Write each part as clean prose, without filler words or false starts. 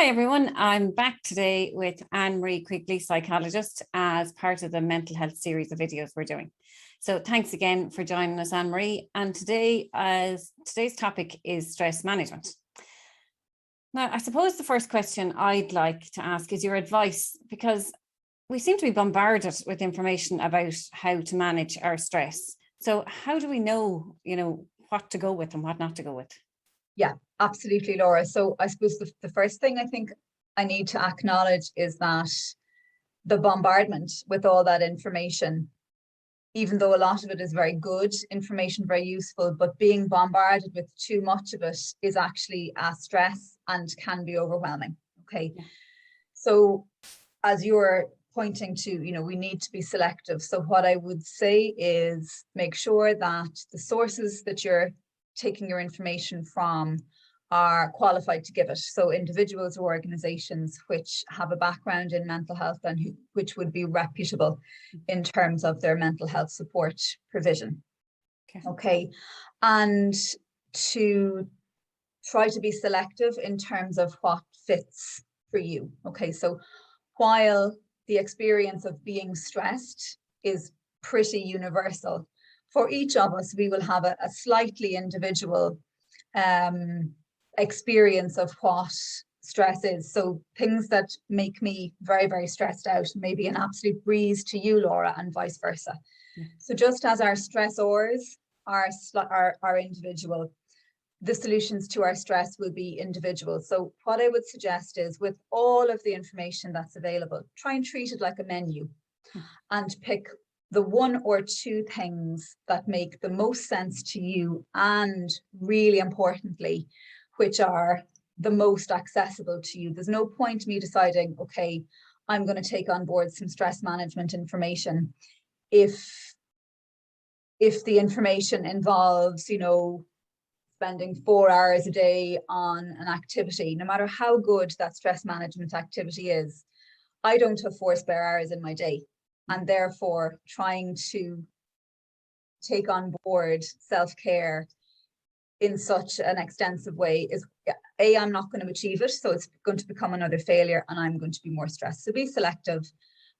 Hi everyone, I'm back today with Ann Marie Quigley, Psychologist, as part of the mental health series of videos we're doing. So thanks again for joining us, Ann Marie. And today's topic is stress management. Now, I suppose the first question I'd like to ask is your advice, because we seem to be bombarded with information about how to manage our stress. So how do we know, what to go with and what not to go with? Yeah, absolutely, Laura. So I suppose the first thing I think I need to acknowledge is that the bombardment with all that information, even though a lot of it is very good information, very useful, but being bombarded with too much of it is actually a stress and can be overwhelming. Okay. Yeah. So as you're pointing to, we need to be selective. So what I would say is make sure that the sources that you're taking your information from are qualified to give it. So individuals or organizations which have a background in mental health and which would be reputable in terms of their mental health support provision. Okay. And to try to be selective in terms of what fits for you. Okay. So while the experience of being stressed is pretty universal, for each of us, we will have a slightly individual experience of what stress is. So things that make me very, very stressed out may be an absolute breeze to you, Laura, and vice versa. Yeah. So just as our stressors are individual, the solutions to our stress will be individual. So what I would suggest is, with all of the information that's available, try and treat it like a menu and pick the one or two things that make the most sense to you, and really importantly, which are the most accessible to you. There's no point me deciding, okay, I'm going to take on board some stress management information if the information involves, spending 4 hours a day on an activity. No matter how good that stress management activity is, I don't have 4 spare hours in my day. And therefore, trying to take on board self-care in such an extensive way is, I'm not going to achieve it. So it's going to become another failure and I'm going to be more stressed. So be selective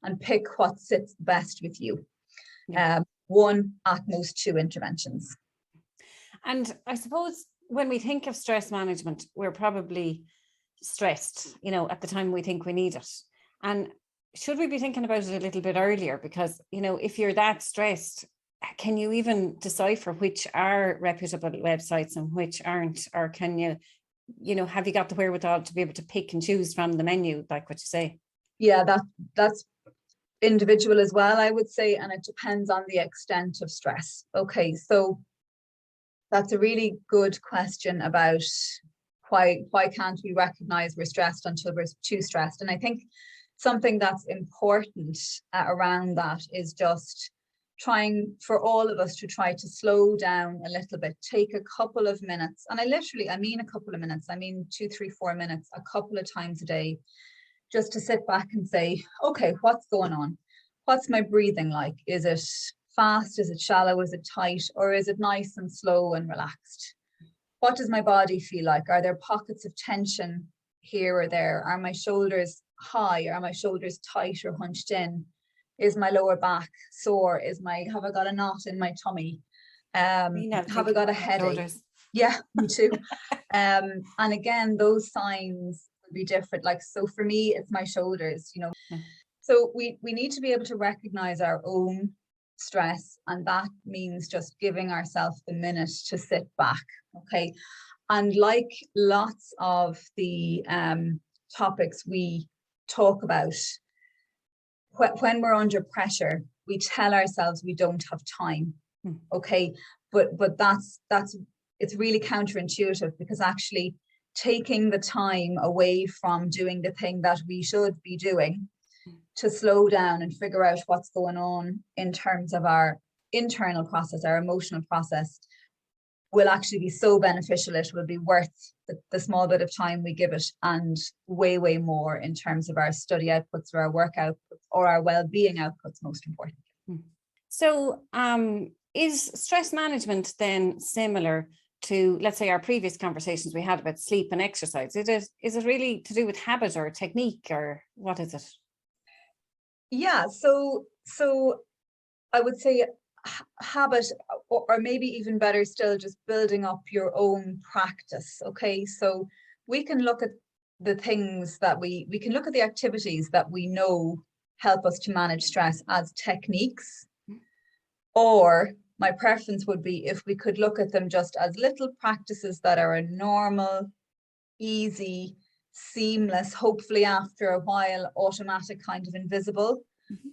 and pick what sits best with you. One, at most 2 interventions. And I suppose when we think of stress management, we're probably stressed, at the time we think we need it. And should we be thinking about it a little bit earlier? Because, if you're that stressed, can you even decipher which are reputable websites and which aren't? Or can you, have you got the wherewithal to be able to pick and choose from the menu, like what you say? Yeah, that's individual as well, I would say. And it depends on the extent of stress. Okay, so that's a really good question about why can't we recognize we're stressed until we're too stressed? And I think something that's important around that is just trying for all of us to try to slow down a little bit, take a couple of minutes. And I mean a couple of minutes, I mean 2, 3, 4 minutes, a couple of times a day, just to sit back and say, okay, what's going on? What's my breathing like? Is it fast? Is it shallow? Is it tight? Or is it nice and slow and relaxed? What does my body feel like? Are there pockets of tension here or there? Are my shoulders high? Are my shoulders tight or hunched in? Is my lower back sore? Have I got a knot in my tummy? Have I got a headache? Shoulders. Yeah, me too. And again, those signs will be different. Like, so for me, it's my shoulders, So we need to be able to recognize our own stress, and that means just giving ourselves the minute to sit back. Okay. And like lots of the topics we talk about, when we're under pressure, we tell ourselves we don't have time. Okay. But that's it's really counterintuitive, because actually taking the time away from doing the thing that we should be doing to slow down and figure out what's going on in terms of our internal process, our emotional process, will actually be so beneficial. It will be worth the small bit of time we give it, and way, way more in terms of our study outputs or our work outputs or our well-being outputs, most importantly. So is stress management then similar to, let's say, our previous conversations we had about sleep and exercise? Is it really to do with habit or technique, or what is it? Yeah, so I would say habit, or maybe even better still, just building up your own practice. Okay, so we can look at the things that we can look at the activities that we know help us to manage stress as techniques, or my preference would be if we could look at them just as little practices that are a normal, easy, seamless, hopefully after a while automatic, kind of invisible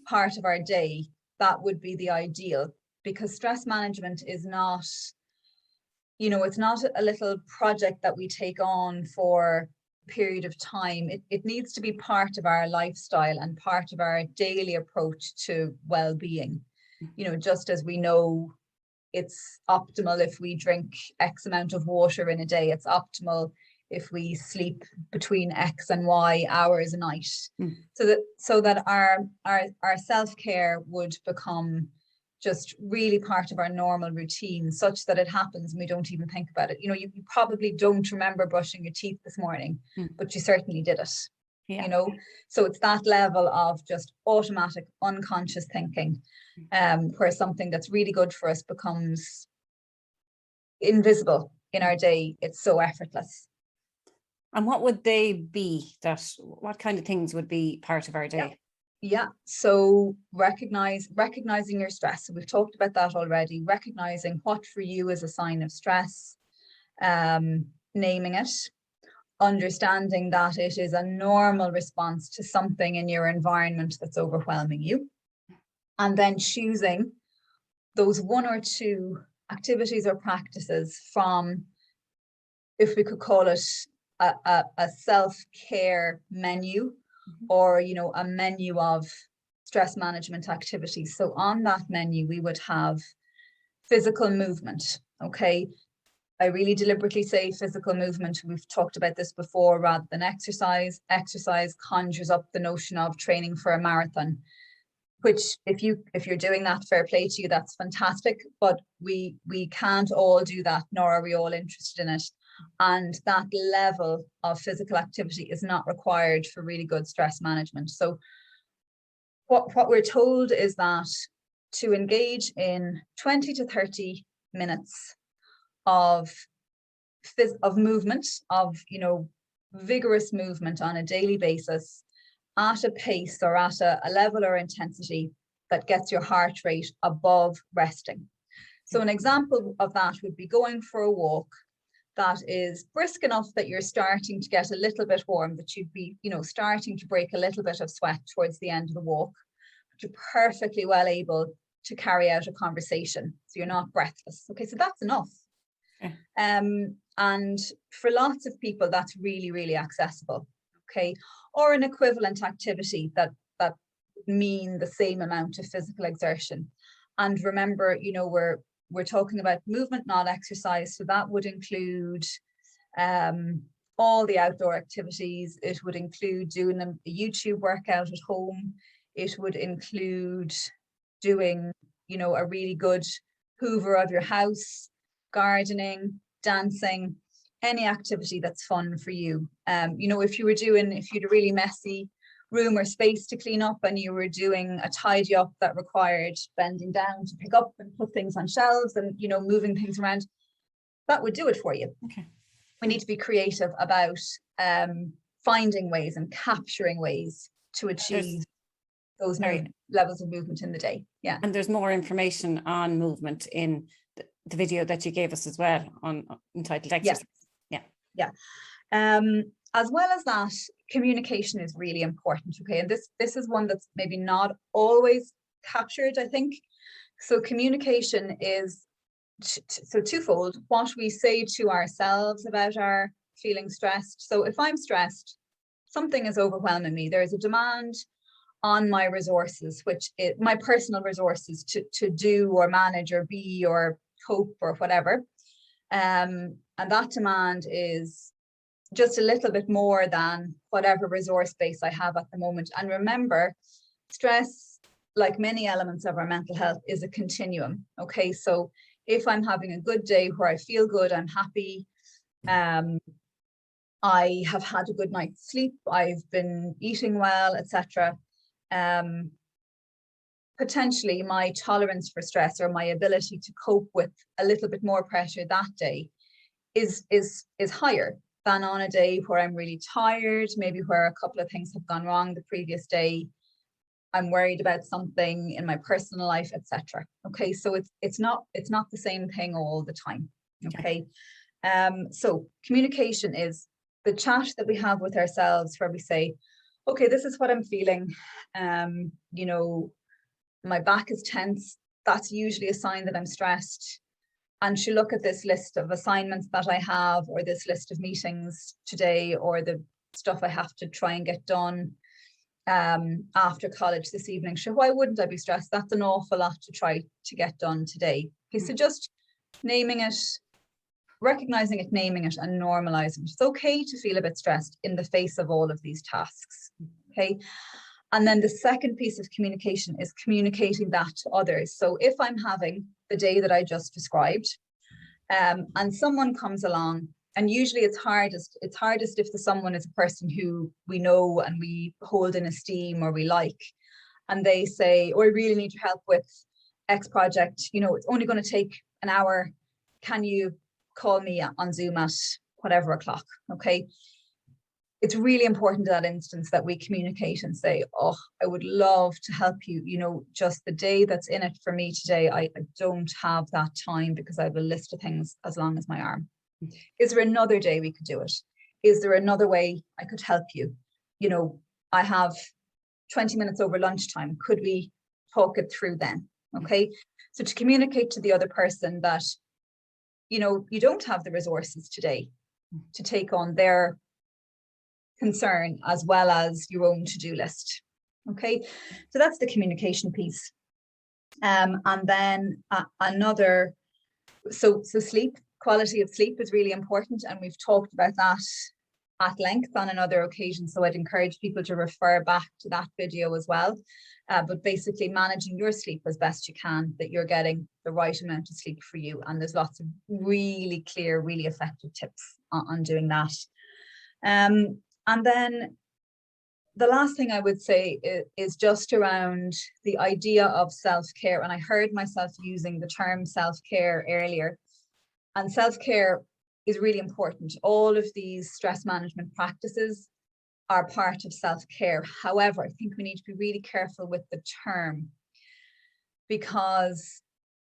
part of our day. That would be the ideal, because stress management is not, it's not a little project that we take on for a period of time. It needs to be part of our lifestyle and part of our daily approach to well-being. Just as we know it's optimal if we drink X amount of water in a day, it's optimal if we sleep between X and Y hours a night. So that our self-care would become just really part of our normal routine, such that it happens and we don't even think about it. You probably don't remember brushing your teeth this morning, but you certainly did it. Yeah. So it's that level of just automatic, unconscious thinking, where something that's really good for us becomes invisible in our day. It's so effortless. And what would they be? What kind of things would be part of our day? Yeah. So recognizing your stress. So we've talked about that already. Recognizing what for you is a sign of stress, naming it, understanding that it is a normal response to something in your environment that's overwhelming you, and then choosing those one or two activities or practices from, if we could call it a self-care menu, or a menu of stress management activities. So on that menu we would have physical movement. Okay, I really deliberately say physical movement. We've talked about this before, rather than exercise. Exercise conjures up the notion of training for a marathon, which if you're doing that, fair play to you, that's fantastic, but we can't all do that, nor are we all interested in it. And that level of physical activity is not required for really good stress management. So what we're told is that to engage in 20 to 30 minutes of movement, of vigorous movement on a daily basis, at a pace or at a level or intensity that gets your heart rate above resting. So an example of that would be going for a walk that is brisk enough that you're starting to get a little bit warm, that you'd be, starting to break a little bit of sweat towards the end of the walk, but you're perfectly well able to carry out a conversation, so you're not breathless. Okay, so that's enough. Okay. And for lots of people, that's really, really accessible. Okay, or an equivalent activity that mean the same amount of physical exertion. And remember, we're talking about movement, not exercise. So that would include all the outdoor activities. It would include doing a YouTube workout at home. It would include doing, a really good hoover of your house, gardening, dancing, any activity that's fun for you. If you had a really messy room or space to clean up and you were doing a tidy up that required bending down to pick up and put things on shelves and moving things around, that would do it for you. Okay. We need to be creative about finding ways and capturing ways to achieve those levels of movement in the day. Yeah. And there's more information on movement in the video that you gave us as well, entitled Exercise. Yeah. As well as that, communication is really important. Okay, and this is one that's maybe not always captured, I think. So communication is twofold: what we say to ourselves about our feeling stressed. So if I'm stressed, something is overwhelming me, there's a demand on my resources, which is my personal resources to do or manage or be or cope or whatever, and that demand is just a little bit more than whatever resource base I have at the moment. And remember, stress, like many elements of our mental health, is a continuum. Okay, so If I'm having a good day where I feel good, I'm happy, I have had a good night's sleep, I've been eating well, etc. Potentially my tolerance for stress, or my ability to cope with a little bit more pressure that day is higher than on a day where I'm really tired, maybe where a couple of things have gone wrong the previous day, I'm worried about something in my personal life, etc. Okay, so it's not the same thing all the time. Okay. So communication is the chat that we have with ourselves, where we say, okay, this is what I'm feeling. You know, my back is tense. That's usually a sign that I'm stressed. And she'll look at this list of assignments that I have, or this list of meetings today, or the stuff I have to try and get done after college this evening. Sure, why wouldn't I be stressed? That's an awful lot to try to get done today. Okay, so just naming it, recognizing it, naming it, and normalizing it. It's okay to feel a bit stressed in the face of all of these tasks. Okay. And then the second piece of communication is communicating that to others. So if I'm having the day that I just described, and someone comes along, and usually it's hardest if the someone is a person who we know and we hold in esteem or we like, and they say, oh, I really need your help with X project, you know, it's only going to take an hour. Can you call me on Zoom at whatever o'clock? Okay. It's really important in that instance that we communicate and say, oh, I would love to help you. You know, just the day that's in it for me today, I don't have that time because I have a list of things as long as my arm. Is there another day we could do it? Is there another way I could help you? You know, I have 20 minutes over lunchtime. Could we talk it through then? Okay. So to communicate to the other person that, you know, you don't have the resources today to take on their concern as well as your own to-do list. Okay, so that's the communication piece. And then another, so sleep, quality of sleep is really important, and we've talked about that at length on another occasion, so I'd encourage people to refer back to that video as well. But basically managing your sleep as best you can, that you're getting the right amount of sleep for you, and there's lots of really clear, really effective tips on doing that. And then the last thing I would say is just around the idea of self-care. And I heard myself using the term self-care earlier. And self-care is really important. All of these stress management practices are part of self-care. However, I think we need to be really careful with the term, because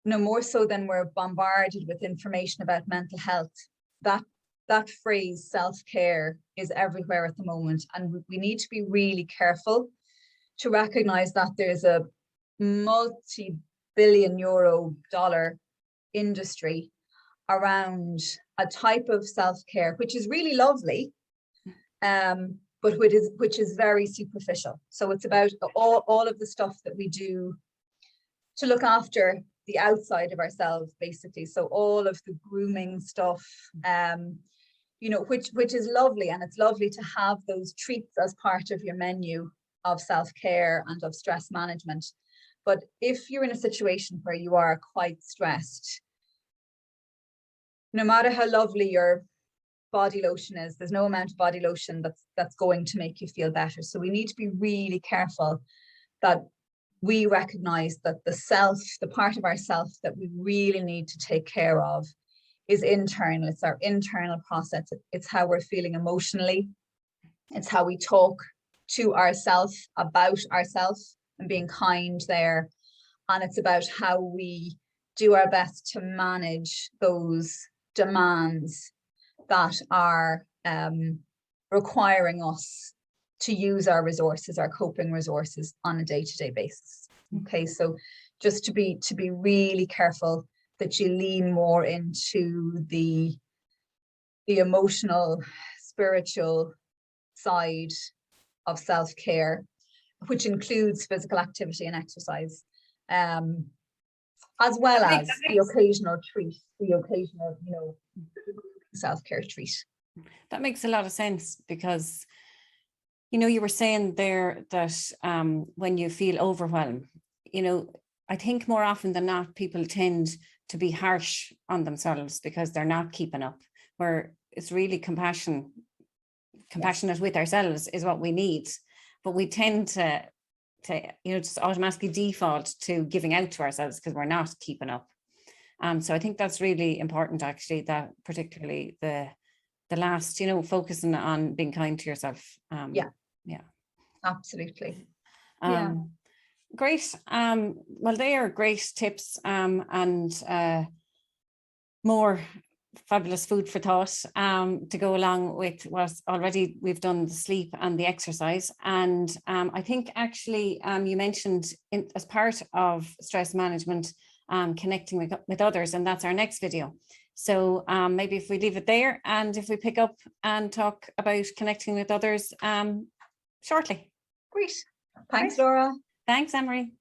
no more so than we're bombarded with information about mental health, that phrase self-care is everywhere at the moment, and we need to be really careful to recognize that there's a multi-billion dollar industry around a type of self-care which is really lovely, but which is very superficial. So it's about all of the stuff that we do to look after the outside of ourselves, basically. So all of the grooming stuff, you know, which is lovely, and it's lovely to have those treats as part of your menu of self-care and of stress management. But if you're in a situation where you are quite stressed, no matter how lovely your body lotion is, there's no amount of body lotion that's going to make you feel better. So we need to be really careful that we recognize that the part of ourself that we really need to take care of is internal. It's our internal process. It's how we're feeling emotionally. It's how we talk to ourselves, about ourselves, and being kind there. And it's about how we do our best to manage those demands that are requiring us to use our resources, our coping resources, on a day-to-day basis. Okay, so just to be really careful that you lean more into the emotional, spiritual side of self-care, which includes physical activity and exercise, as well as the occasional treat, the occasional, you know, self-care treat. That makes a lot of sense, because, you know, you were saying there that when you feel overwhelmed, you know, I think more often than not, people tend to be harsh on themselves because they're not keeping up, where it's really compassionate with ourselves is what we need. But we tend to just automatically default to giving out to ourselves because we're not keeping up. So I think that's really important, actually, that particularly the last, focusing on being kind to yourself. Absolutely. Great. Well, they are great tips and more fabulous food for thought to go along with what already we've done, the sleep and the exercise. And I think actually you mentioned as part of stress management, connecting with others, and that's our next video. So maybe if we leave it there, and if we pick up and talk about connecting with others shortly. Great. Thanks, Laura. Thanks, Ann Marie.